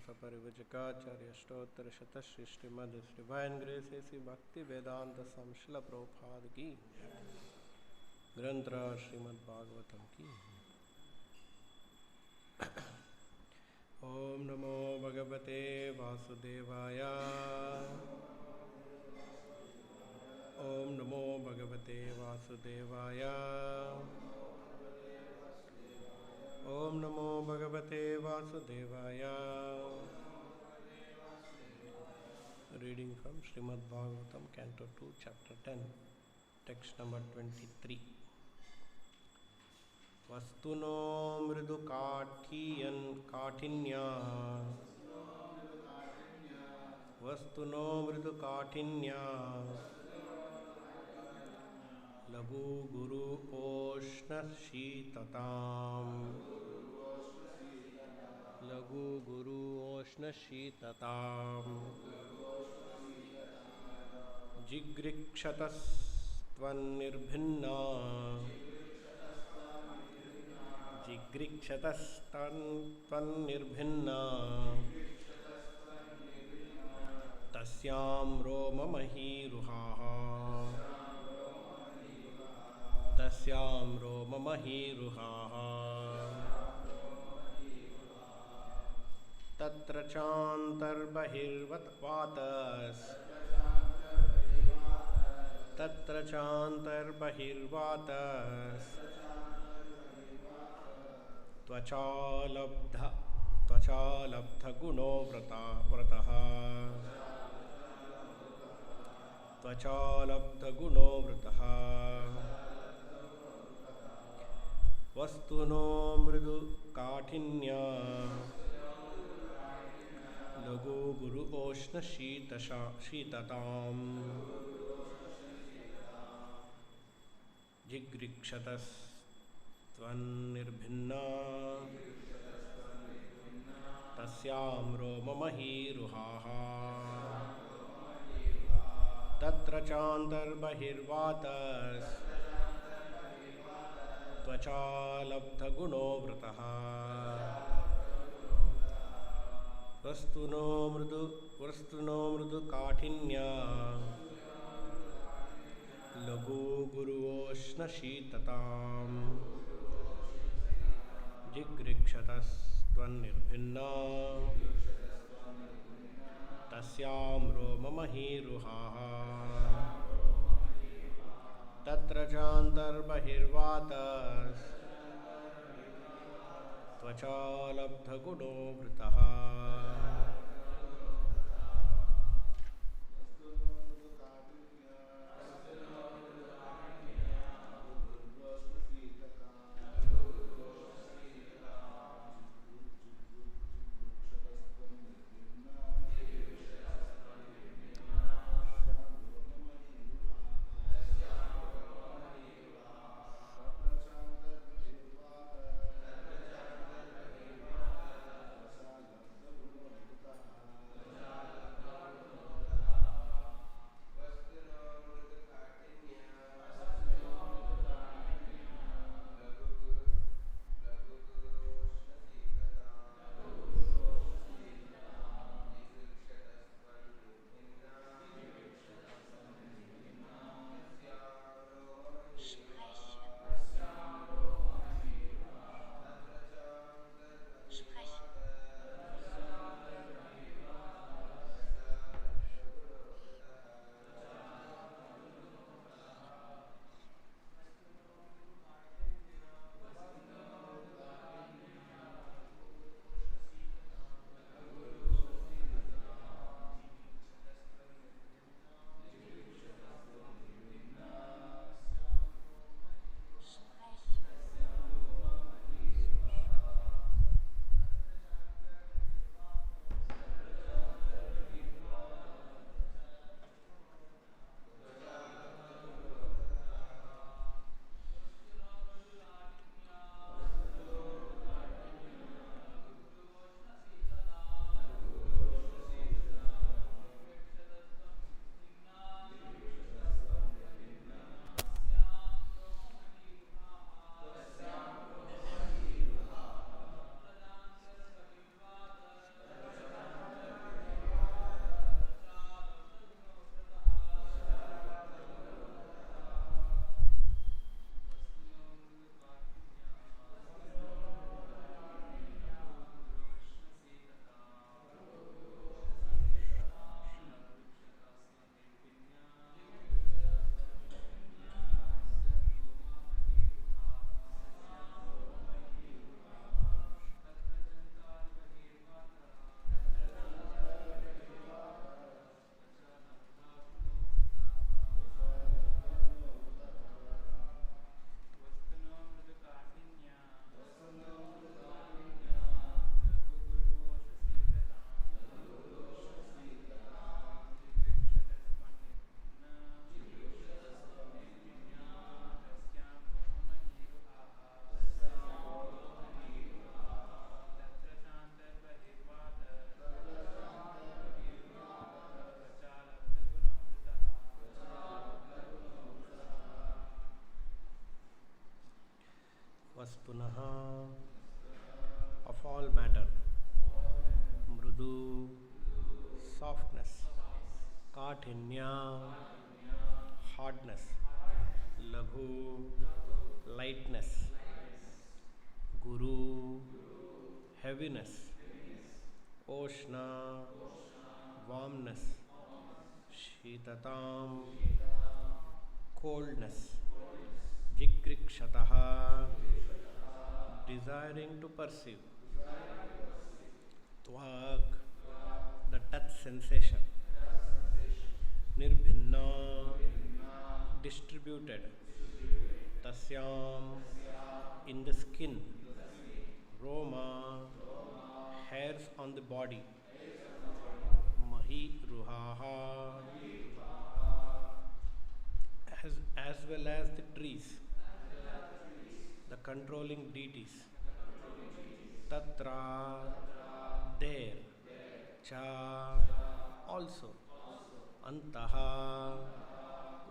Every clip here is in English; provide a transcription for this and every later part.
सपरिवचकाचार्य अष्टोत्तर शत श्रीमद श्रीवाइन ग्रेस ऐसी भक्ति वेदांत संशिल प्रभुपाद की ग्रंथराज श्रीमद भागवतम की। ओम नमो भगवते वासुदेवाय। ओम नमो भगवते वासुदेवाय। ओम नमो भगवते वासुदेवाय। Reading from Srimad Bhagavatam, Canto 2, Chapter 10, Text number 23. Vastuno mridu kaఠిన్యా Vastuno mridu kaఠిన్యా लघु गुरु ओष्ण शीतताम लघु गुरु ओष्ण शीतताम जिगृक्षतस्त्वन्निर्भिन्ना जिगृक्षतस्त्वन्निर्भिन्ना तस्यां रोममहीरुहाः तस्यां रोममहीरुहाः तत्र चान्तर्बहिर्वातस् तत्र चान्तर्बहिर्वातस् त्वचालब्धगुणो व्रतः त्वचालब्धगुणो व्रतः वस्तुनो मृदु काठिन्या लघु गुरु ओष्ण शीतताम जिगृक्षतस्त्वन्निर्भिन्ना तस्यां रोममहीरुहाः तत्र चान्तर्बहिर्वातस् त्वचालब्धगुणो व्रतः वस्तुनो मृदु काठिन्या लघु गुरुओष्ण शीतताम जिगृक्षतस्त्वन्निर्भिन्ना तस्यां रोममहीरुहाः तत्र चान्तर्बहिर्वातस् त्वचालब्धगुणो वृतः Vastunaha, of all matter. Mrudu, softness. Kaఠిన్య, hardness. Laghu, lightness. Guru, heaviness. Oshna, warmness. Shitatam, coldness. Jikrikshataha, desiring to perceive. Tvak, the touch sensation. Nirbhinna, distributed. Tasyam, in the skin. Roma, hairs on the body. Mahi ruhaha, as well as the trees, the controlling deities. Tatra, there. Cha, also. Antaha,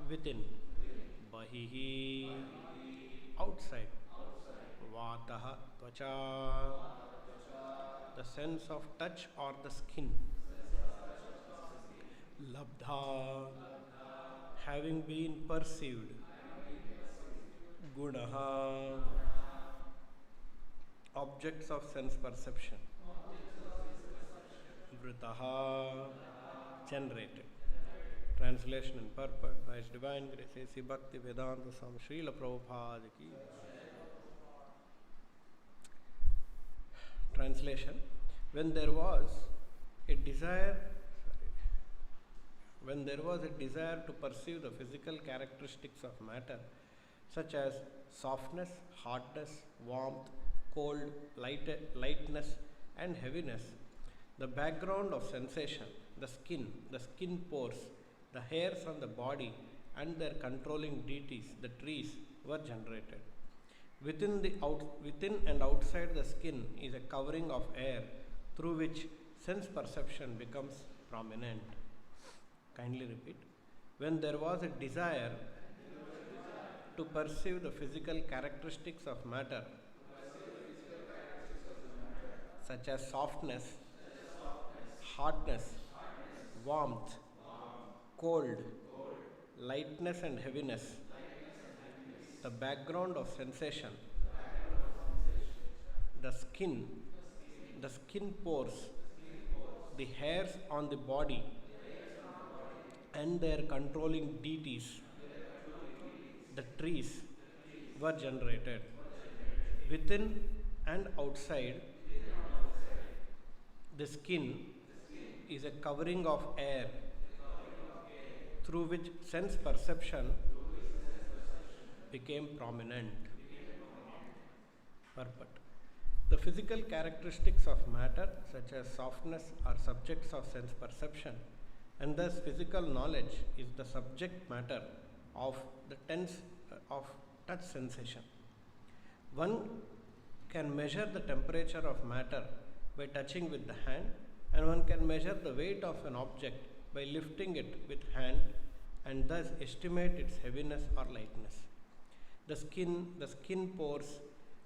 within. Bahihi, outside. Vataha, tvacha, the sense of touch or the skin. Labdha, having been perceived. Gunaha, objects of sense perception. Vritaha, generated. Translation and purport by His Divine Grace A.C. Bhakti Vedanta Swami Srila Prabhupada ki. Translation: when there was a desire to perceive the physical characteristics of matter, such as softness, hardness, warmth, cold, lightness and heaviness, the background of sensation, the skin pores, the hairs on the body and their controlling deities, the trees, were generated. Within and outside the skin is a covering of air through which sense perception becomes prominent. Kindly repeat. When there was a desire to perceive the physical characteristics of matter, such as softness, hardness, warmth, cold, lightness and heaviness, the background of sensation, the skin pores, the hairs on the body and their controlling deities, the trees, were generated. Within and outside the skin is a covering of air through which sense perception became prominent. Purport: the physical characteristics of matter, such as softness, are subjects of sense perception, and thus physical knowledge is the subject matter of the of touch sensation. One can measure the temperature of matter by touching with the hand, and one can measure the weight of an object by lifting it with hand and thus estimate its heaviness or lightness. The skin pores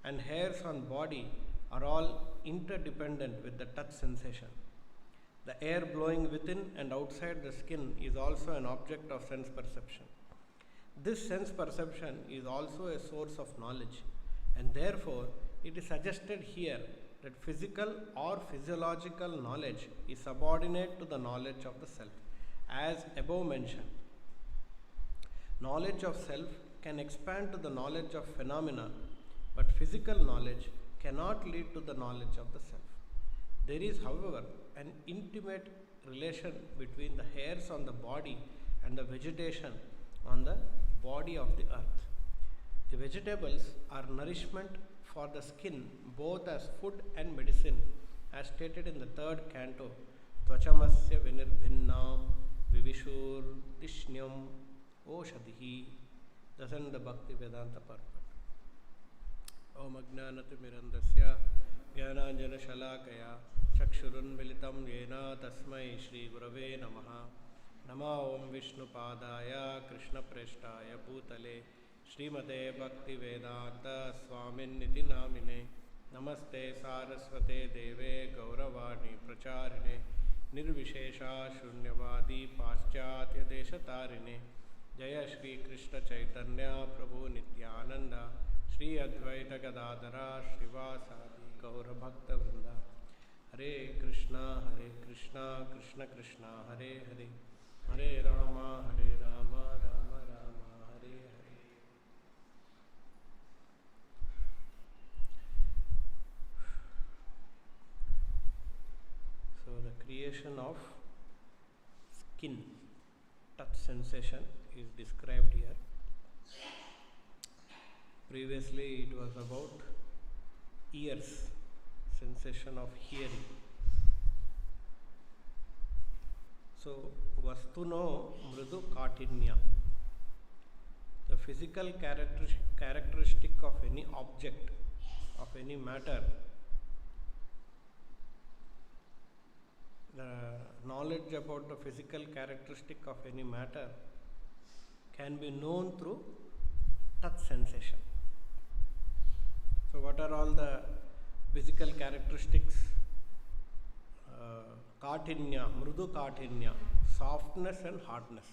and hairs on body are all interdependent with the touch sensation. The air blowing within and outside the skin is also an object of sense perception. This sense perception is also a source of knowledge, and therefore it is suggested here that physical or physiological knowledge is subordinate to the knowledge of the self, as above mentioned. Knowledge of self can expand to the knowledge of phenomena, but physical knowledge cannot lead to the knowledge of the self. There is, however, an intimate relation between the hairs on the body and the vegetation on the body of the earth. The vegetables are nourishment for the skin, both as food and medicine, as stated in the third canto, Tvachamasya Vinirbhinnam Vivishur Tishnyam Oshadhi. Thus in the Bhakti Vedanta purport. Om Ajnanatimirandasya Jnananjana Shalakaya Chakshurunmilitam Yena Tasmai Shri Gurave Namaha. Nama Om Vishnu Padaya Krishna Preshtaya Bhutale Srimate Bhakti Vedanta Swaminiti Namine Namaste Saraswate Deve Gauravani Pracharine Nirvishesha Shunyavadi Paschatya Deshatarine Jaya Shri Krishna Chaitanya Prabhu Nityananda Shri Advaita Gadadhara Srivasadi Gaura Bhakta Vrinda Hare Krishna Krishna Krishna Hare Hare Hare Rama Rama Rama Hare Hare. So the creation of skin, touch sensation is described here. Previously it was about ears, sensation of hearing. So vastuno mridu kaఠిన్య, the physical characteristic of any object, of any matter. The knowledge about the physical characteristic of any matter can be known through touch sensation. So what are all the physical characteristics? Kaఠిన్య, mrudu kaఠిన్య, softness and hardness.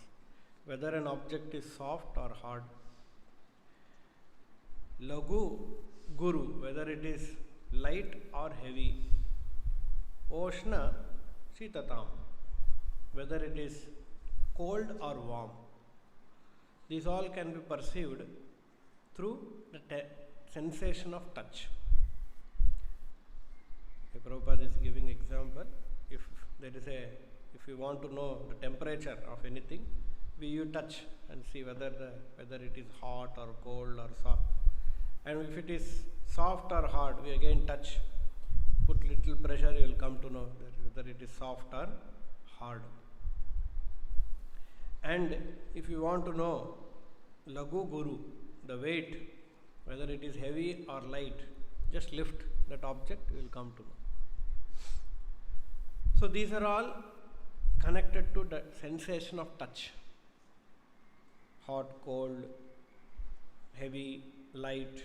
Whether an object is soft or hard. Lagu guru, whether it is light or heavy. Oshna shitatam, whether it is cold or warm. These all can be perceived through the sensation of touch. Prabhupada is giving example. If you want to know the temperature of anything, you touch and see whether it is hot or cold or soft. And if it is soft or hard, we again touch. Put little pressure, you will come to know whether it is soft or hard. And if you want to know lagu guru, the weight, whether it is heavy or light, just lift that object, you will come to know. So these are all connected to the sensation of touch. Hot, cold, heavy, light,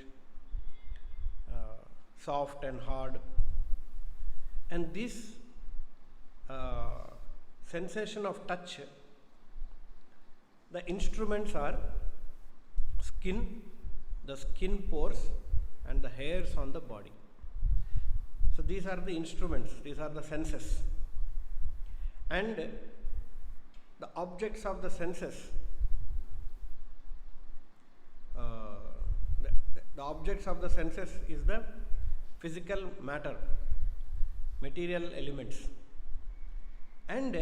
soft and hard. And this sensation of touch, the instruments are skin, the skin pores and the hairs on the body. So these are the instruments, these are the senses. And the objects of the senses, the objects of the senses is the physical matter, material elements. And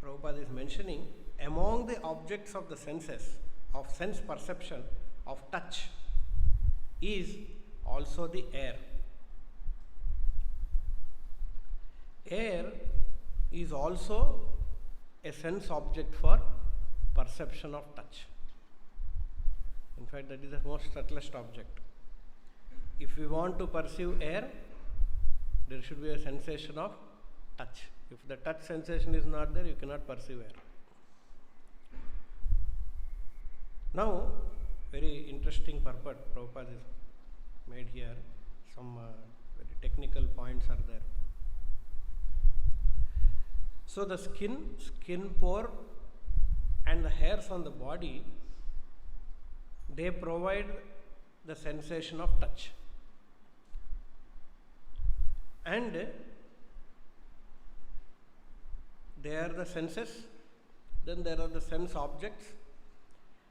Prabhupada is mentioning, among the objects of the senses, of sense perception, of touch, is also the air. Air is also a sense object for perception of touch. In fact, that is the most subtlest object. If we want to perceive air, there should be a sensation of touch. If the touch sensation is not there, you cannot perceive air. Now, very interesting purport Prabhupada is made here. Some very technical points are there. So the skin pore and the hairs on the body, they provide the sensation of touch. And they are the senses, then there are the sense objects,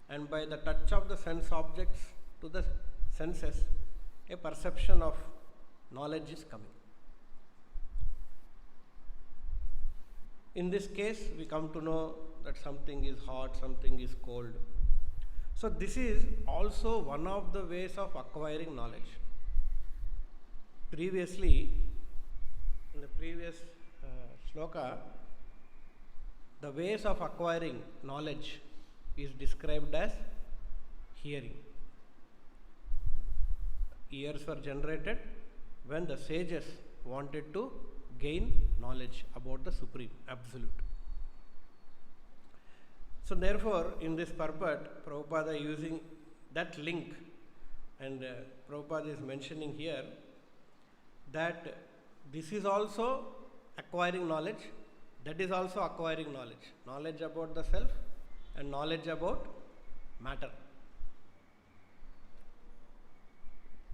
and by the touch of the sense objects to the senses, a perception of knowledge is coming. In this case, we come to know that something is hot, something is cold. So this is also one of the ways of acquiring knowledge. Previously, in the previous shloka, the ways of acquiring knowledge is described as hearing. Ears were generated when the sages wanted to gain knowledge about the Supreme, Absolute. So therefore, in this purport, Prabhupada using that link. And Prabhupada is mentioning here that this is also acquiring knowledge, that is also acquiring knowledge. Knowledge about the self and knowledge about matter.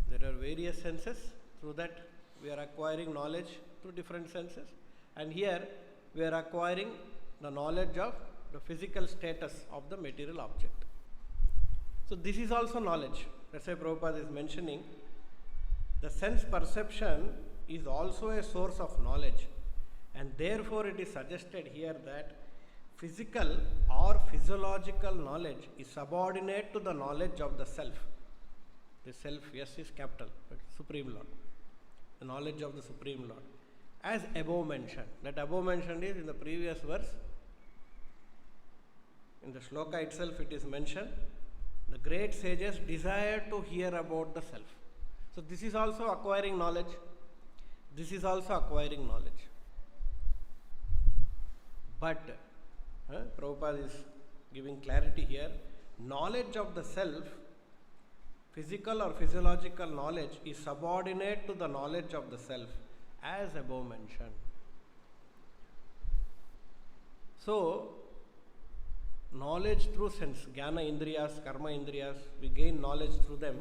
There are various senses, through that we are acquiring knowledge through different senses. And here we are acquiring the knowledge of the physical status of the material object. So this is also knowledge. That's why Prabhupada is mentioning the sense perception is also a source of knowledge, and therefore it is suggested here that physical or physiological knowledge is subordinate to the knowledge of the self. The self, yes, is capital, but Supreme Lord. The knowledge of the Supreme Lord. As above mentioned. That above mentioned is in the previous verse. In the shloka itself it is mentioned. The great sages desire to hear about the self. So this is also acquiring knowledge. This is also acquiring knowledge. But Prabhupada is giving clarity here. Knowledge of the self, physical or physiological knowledge, is subordinate to the knowledge of the self, as above mentioned. So, knowledge through sense, jnana indriyas, karma indriyas, we gain knowledge through them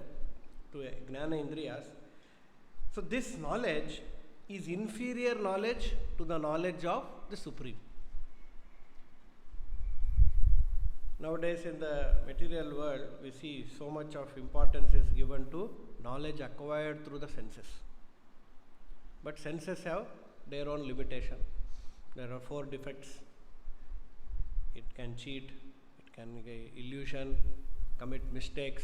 to jnana indriyas. So, this knowledge is inferior knowledge to the knowledge of the Supreme. Nowadays in the material world, we see so much of importance is given to knowledge acquired through the senses. But senses have their own limitation. There are 4 defects. It can cheat, it can get illusion, commit mistakes.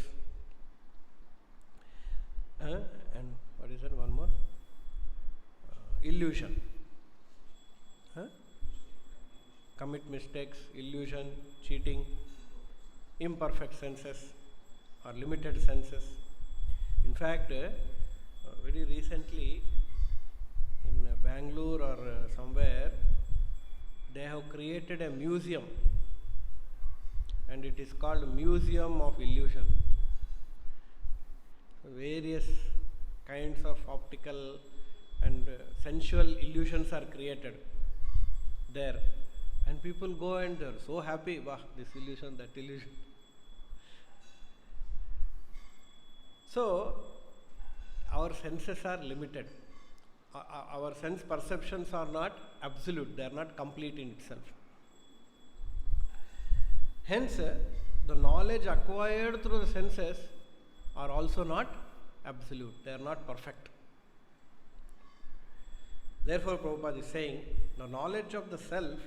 And what is that? One more? Illusion. Commit mistakes, illusion, cheating, imperfect senses or limited senses. In fact, very recently in Bangalore or somewhere, they have created a museum, and it is called Museum of Illusion. Various kinds of optical and sensual illusions are created there, and people go and they are so happy, wow, this illusion, that illusion. So our senses are limited. Our sense perceptions are not absolute, they are not complete in itself. Hence, the knowledge acquired through the senses are also not absolute, they are not perfect. Therefore, Prabhupada is saying the knowledge of the self,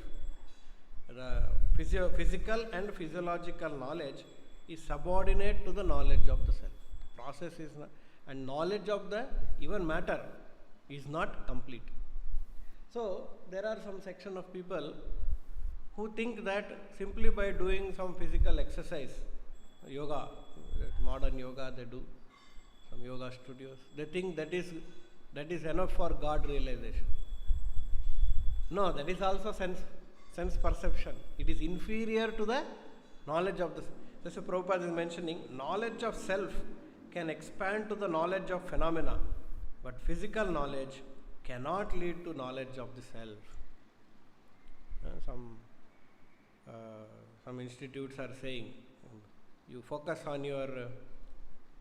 the physical and physiological knowledge, is subordinate to the knowledge of the self. The process is not, and knowledge of the even matter is not complete. So, there are some section of people who think that simply by doing some physical exercise, yoga, modern yoga they do, some yoga studios, they think that is enough for God realization. No, that is also sense perception. It is inferior to the knowledge of the self. That's what Prabhupada is mentioning. Knowledge of self can expand to the knowledge of phenomena, but physical knowledge cannot lead to knowledge of the self. Some institutes are saying, you focus on your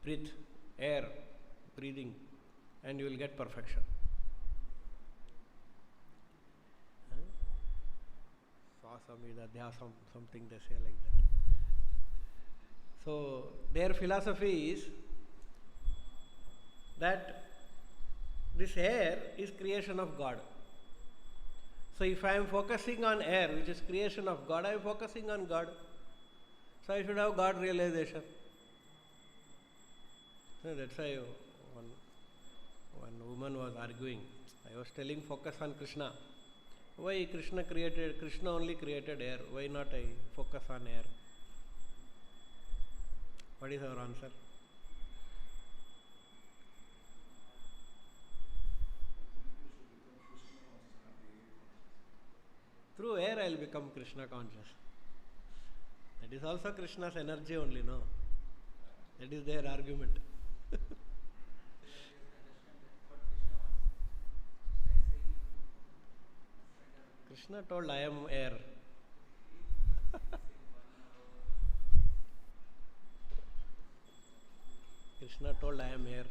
breath, air, breathing, and you will get perfection. Swasamida dhyasam, something they say like that. So their philosophy is that this air is creation of God. So if I am focusing on air, which is creation of God, I am focusing on God. So I should have God realization. So that's why one woman was arguing. I was telling focus on Krishna. Why Krishna only created air? Why not I focus on air? What is our answer? Through air I will become Krishna conscious. That is also Krishna's energy only, no? That is their argument. Krishna told, I am air. Krishna told, I am air.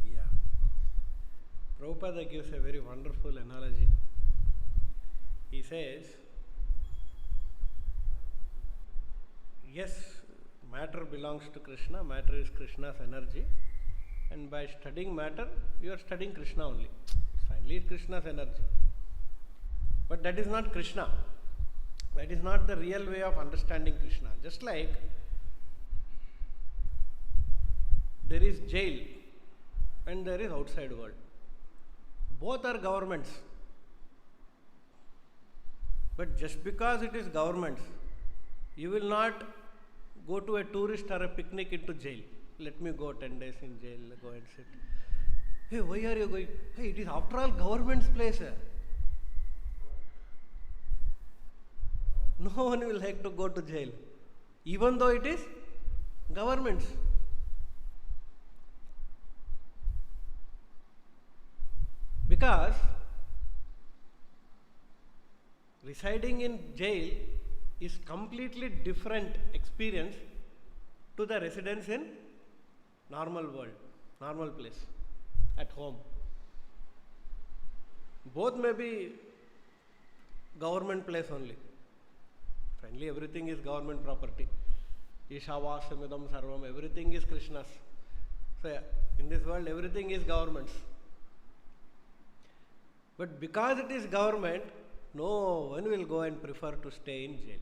Yeah. Prabhupada gives a very wonderful analogy. He says, yes, matter belongs to Krishna, matter is Krishna's energy, and by studying matter, you are studying Krishna only. It's finally Krishna's energy. But that is not Krishna. That is not the real way of understanding Krishna. Just like there is jail and there is outside world. Both are governments. But just because it is governments, you will not go to a tourist or a picnic into jail. Let me go 10 days in jail, go and sit. Hey, why are you going? Hey, it is after all government's place. No one will like to go to jail, even though it is government's. Because residing in jail is completely different experience to the residence in normal world, normal place, at home. Both may be government place only. Finally, everything is government property. Ishavasamidam sarvam, everything is Krishna's. So, in this world, everything is government's. But because it is government, no one will go and prefer to stay in jail.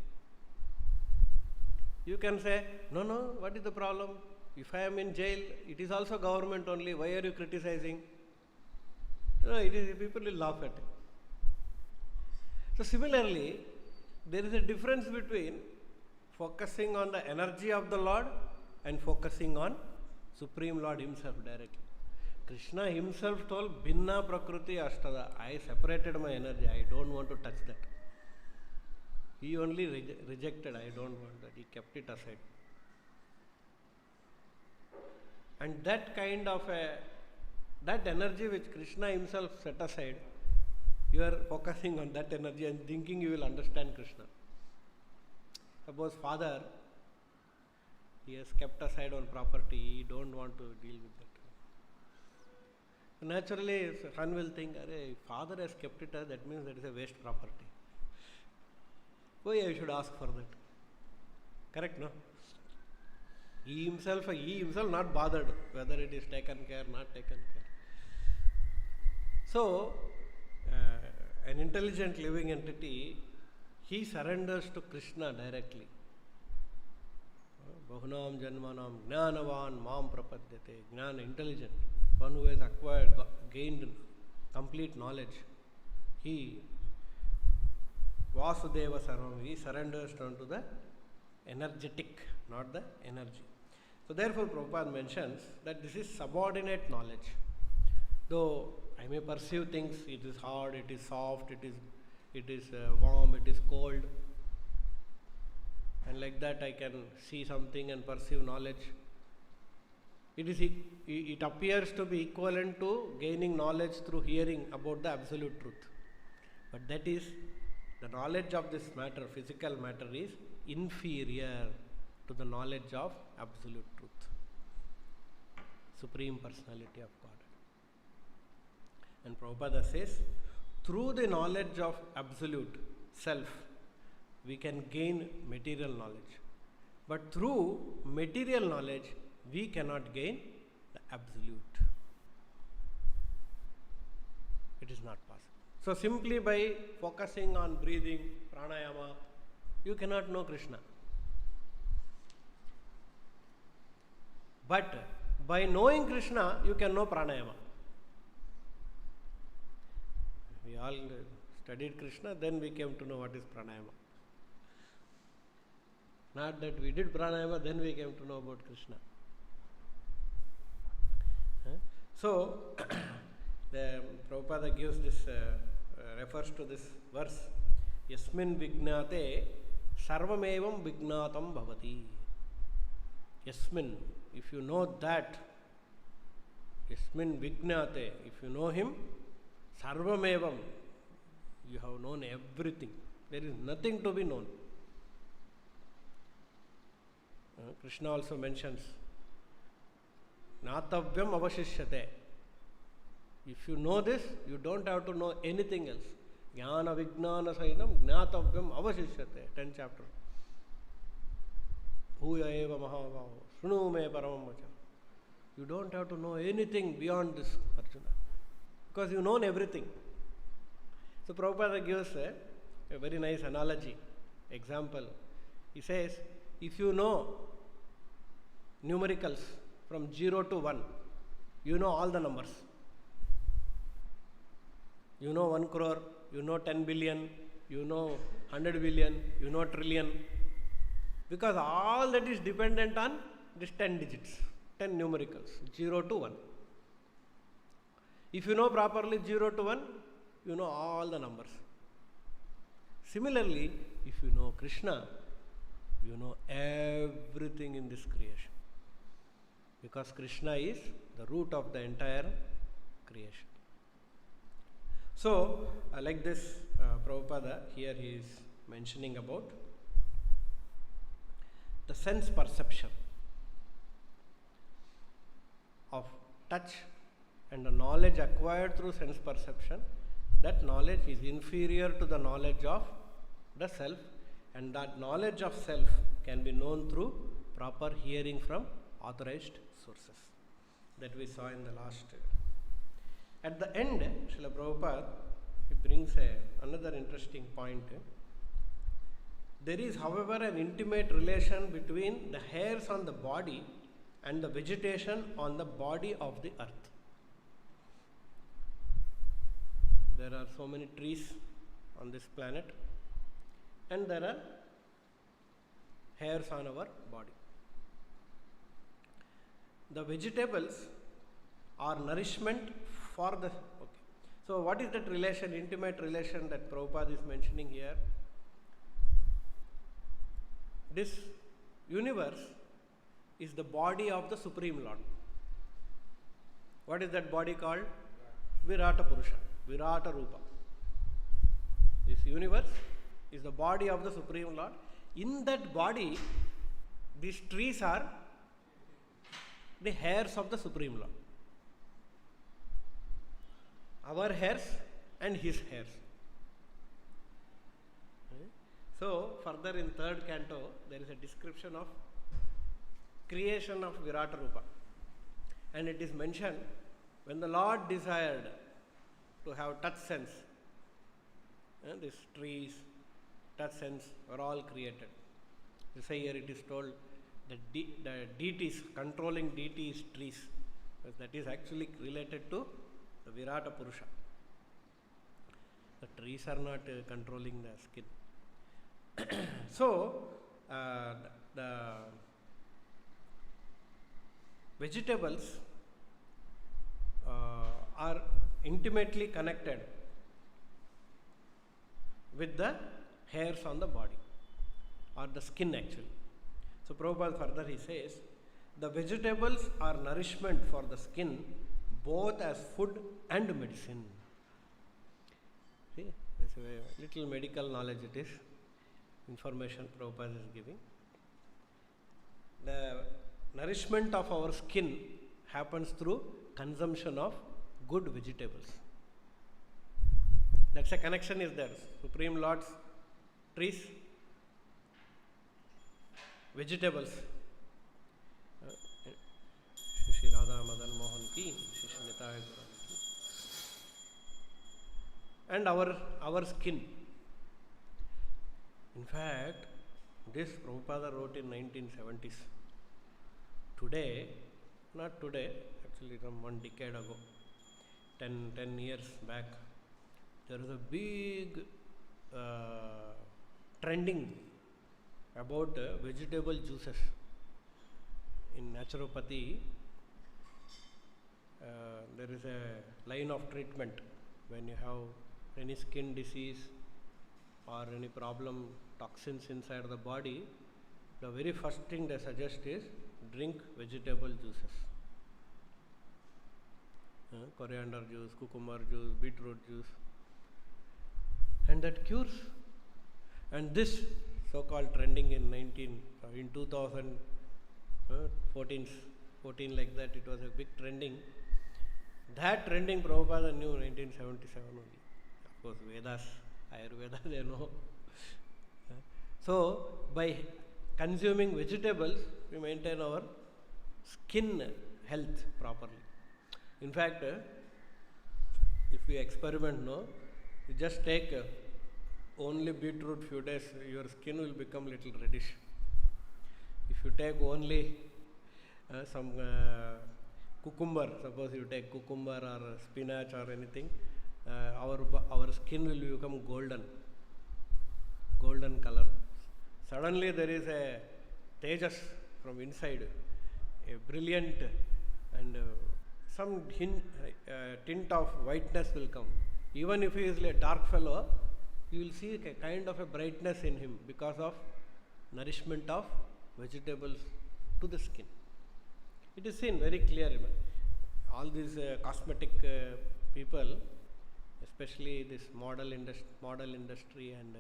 You can say, no, what is the problem? If I am in jail, it is also government only. Why are you criticizing? No, it is, people will laugh at it. So, similarly, there is a difference between focusing on the energy of the Lord and focusing on Supreme Lord Himself directly. Krishna Himself told, Bhinna Prakriti Ashtada. I separated my energy. I don't want to touch that. He only rejected. I don't want that. He kept it aside. And that kind of that energy which Krishna Himself set aside, you are focusing on that energy and thinking you will understand Krishna. Suppose father, he has kept aside on property, he don't want to deal with that. So naturally, son will think, if father has kept it, that means that is a waste property. Why I should ask for that? Correct, no? He himself not bothered whether it is taken care, not taken care. So, an intelligent living entity, he surrenders to Krishna directly. Bahunam janmanam jnanavan mam prapadyate. Jnana, intelligent, one who has acquired, gained complete knowledge. He, Vasudeva Sarvam, he surrenders down to the energetic, not the energy. So therefore Prabhupada mentions that this is subordinate knowledge. Though I may perceive things, it is hard, it is soft, it is warm, it is cold, and like that I can see something and perceive knowledge. It appears to be equivalent to gaining knowledge through hearing about the absolute truth. But that is, the knowledge of this matter, physical matter, is inferior to the knowledge of absolute truth, Supreme Personality of God. And Prabhupada says, through the knowledge of absolute self, we can gain material knowledge. But through material knowledge, we cannot gain the absolute. It is not possible. So simply by focusing on breathing, pranayama, you cannot know Krishna. But by knowing Krishna, you can know pranayama. We all studied Krishna, then we came to know what is pranayama. Not that we did pranayama, then we came to know about Krishna. So, the Prabhupada gives this, refers to this verse Yasmin Vignate Sarvamevam Vignatam Bhavati. Yasmin, if you know that, Yasmin Vignate, if you know him, Sarvamevam, you have known everything. There is nothing to be known. Krishna also mentions Natavyam avashishyate. If you know this, you don't have to know anything else. Jnana Vijnana Sainam Gnatavyam avashishyate. 10th chapter. Bhuya eva mahabhaho Shunu me paramam vacha. You don't have to know anything beyond this, Arjuna, because you know everything. So Prabhupada gives a very nice analogy, example. He says, if you know numericals from 0 to 1, you know all the numbers. You know 1 crore, you know 10 billion, you know 100 billion, you know trillion. Because all that is dependent on these 10 digits, 10 numericals, 0 to 1. If you know properly 0 to 1, you know all the numbers. Similarly, if you know Krishna, you know everything in this creation. Because Krishna is the root of the entire creation. So, like this, Prabhupada, here he is mentioning about the sense perception of touch and the knowledge acquired through sense perception. That knowledge is inferior to the knowledge of the self, and that knowledge of self can be known through proper hearing from authorized sources. That we saw in the last. At the end, Srila Prabhupada brings another interesting point. There is, however, an intimate relation between the hairs on the body and the vegetation on the body of the earth. There are so many trees on this planet, and there are hairs on our body. The vegetables are nourishment for the. Okay. So, what is that relation, intimate relation that Prabhupada is mentioning here? This universe is the body of the Supreme Lord. What is that body called? Virata Purusha, Virata Rupa. This universe is the body of the Supreme Lord. In that body, these trees are the hairs of the Supreme Lord. Our hairs and his hairs. So, further in 3rd canto, there is a description of creation of Virata Rupa. And it is mentioned, when the Lord desired to have touch sense, these trees, touch sense were all created. This here it is told that the deities, controlling deity is trees. That is actually related to the Virata Purusha. The trees are not controlling the skin. So, the vegetables are intimately connected with the hairs on the body, or the skin actually. So, Prabhupada further he says, the vegetables are nourishment for the skin both as food and medicine. See, this is a little medical knowledge it is. Information Prabhupada is giving. The nourishment of our skin happens through consumption of good vegetables. That's a connection is there. Supreme Lord's trees, vegetables. Shri Radha Madan Mohan ki, Shri Shnitaya Guran ki. And our skin. In fact, this Prabhupada wrote in 1970s. Today, not today, actually from 1 decade ago, 10 years back, there is a big trending about vegetable juices. In naturopathy, there is a line of treatment when you have any skin disease or any problem, toxins inside the body, the very first thing they suggest is drink vegetable juices. Coriander juice, cucumber juice, beetroot juice, and that cures. And this so-called trending in 2014 like that, it was a big trending. That trending Prabhupada knew 1977 only. Of course, Vedas, Ayurveda, they know. So, by consuming vegetables, we maintain our skin health properly. In fact, if we experiment, no, you just take only beetroot few days, your skin will become little reddish. If you take only some cucumber, suppose you take cucumber or spinach or anything, our skin will become golden color. Suddenly there is a tejas from inside, a brilliant and some tint of whiteness will come. Even if he is a dark fellow, you will see a kind of a brightness in him because of nourishment of vegetables to the skin. It is seen very clear. All these cosmetic people, especially this model industry and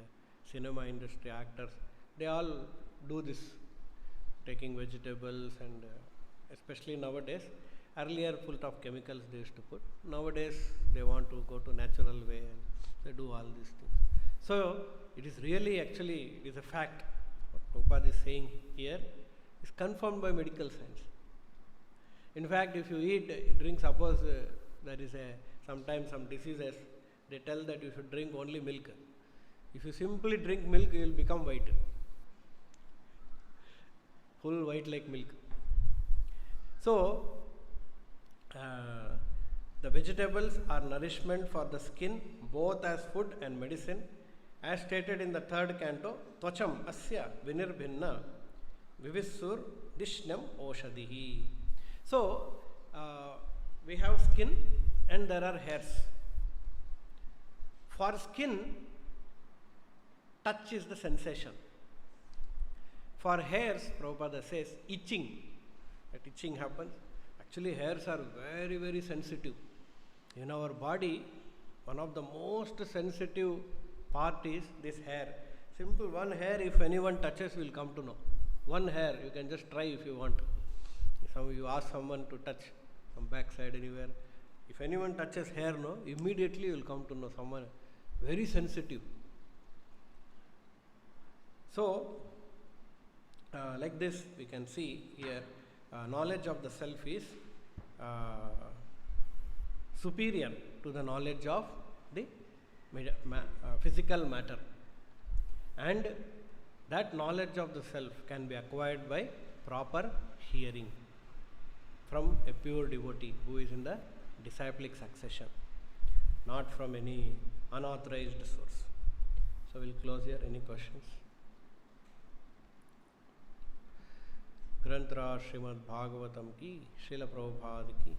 cinema industry actors, they all do this, taking vegetables, and especially nowadays. Earlier full of chemicals they used to put. Nowadays they want to go to natural way and they do all these things. So it is really, actually, it is a fact. What Prabhupada is saying here is confirmed by medical science. In fact, if you drink, suppose there is sometimes some diseases, they tell that you should drink only milk. If you simply drink milk, you will become white. Full white like milk. So, the vegetables are nourishment for the skin, both as food and medicine. As stated in the third canto, Tvacham asya vinirbhinna vivissur dishnam oshadihi. So, we have skin and there are hairs. For skin, touch is the sensation. For hairs, Prabhupada says, itching. That itching happens. Actually, hairs are very, very sensitive. In our body, one of the most sensitive part is this hair. Simple one hair, if anyone touches, will come to know. One hair, you can just try if you want. If you ask someone to touch from backside anywhere, if anyone touches hair, no, immediately you will come to know someone very sensitive. So, like this, we can see here, knowledge of the self is superior to the knowledge of the physical matter, and that knowledge of the self can be acquired by proper hearing from a pure devotee who is in the disciplic succession, not from any unauthorized source. So we'll close here. Any questions? ग्रंथराज Shrimad Bhagavatam की, श्रील प्रभुपाद की।